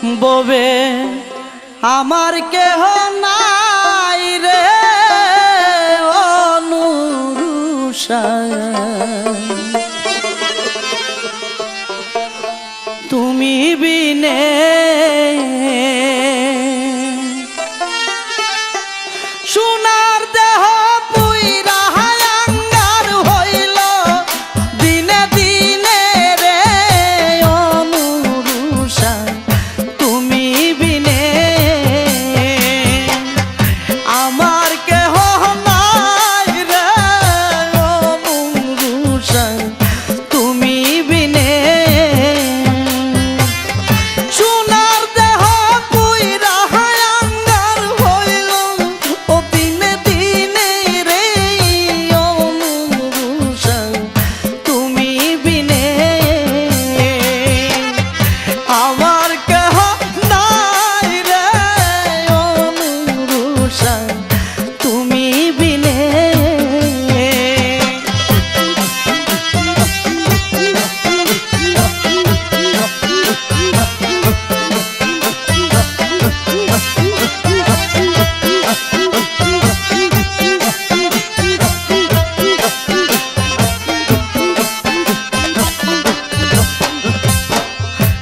ববে আমার কেহ নাই রে অনুরুষা, তুমি বিনে সোনার দেহ পুইরা আঙ্গার হইল দিনে দিনে রে অনুরুষা, তুমি বিনে আমার কেহ নাই রে অনুরুষা, তুমি বিনে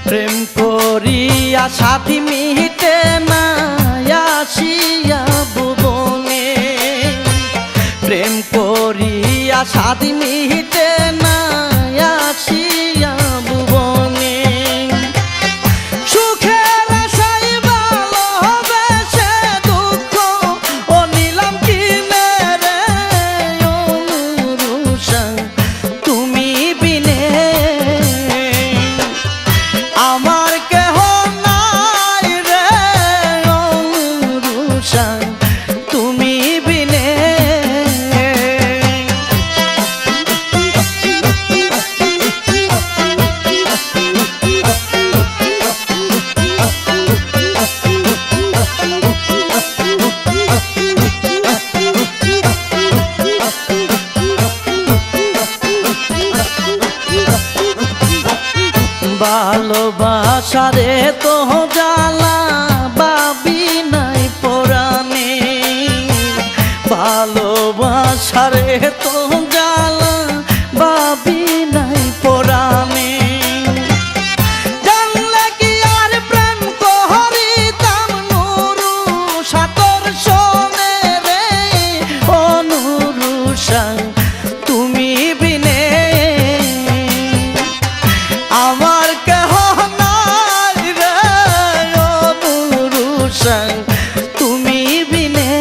প্রেম করিয়া সাথী মিটে না আসিয়া ভুবনে, প্রেম করিয়া সাথী মিটে না আসিয়া ভুবনে, সুখের আশায় ভালোবেসে দুঃখ ও নিলাম কিনে রে অনুরুষা, তুমি বিনে আমার কেহ নাই রে অনুরুষা, তুমি বিনে ভালোবাসারে তো জ্বালা বাবি নাই পরাণে, ভালোবাসারে তো জ্বালা বাবি নাই পরাণে, জানলে কি আর প্রেম করিতাম নুরুষা তোর শোনে রে অনুরুষা, তুমি বিনে আমার কেহ নাই রে অনুরুষা, তুমি বিনে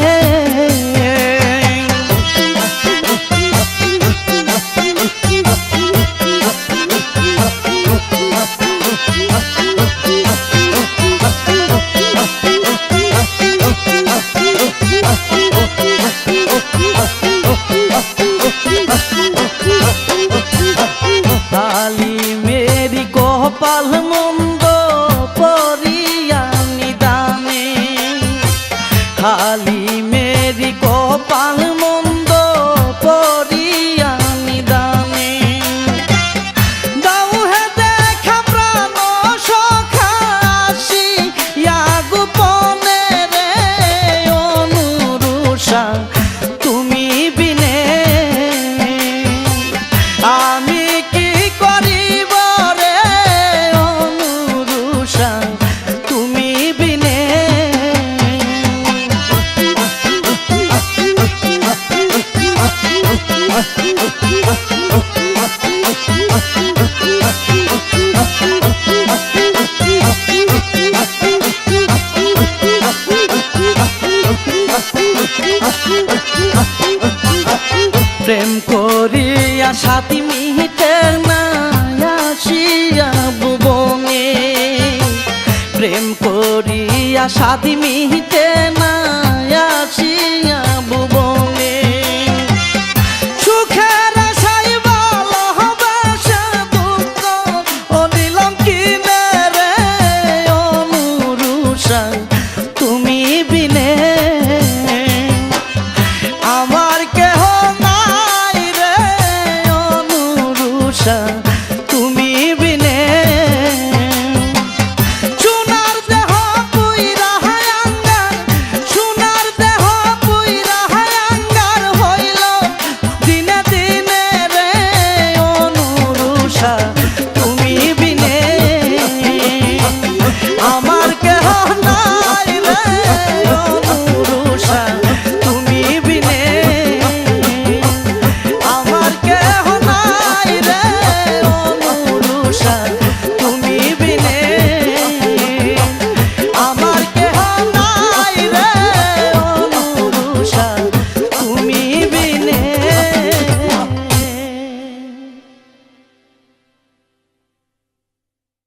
কালী মেরি কপাল মন্দ পরিয়া নিদানে, কালী মেরি কপাল মন্দ পরিয়া নিদানে, দাও হে দেখা প্রাণ সখা আসিয়া গোপনে রে অনুরুষা, তুমি বিনে আমি কি করিব রে অনুরুষা, তুমি বিনে প্রেম করিয়া সাথী মিটে না আসিয়া ভুবনে, প্রেম করিয়া সাথী মিটে না আসিয়া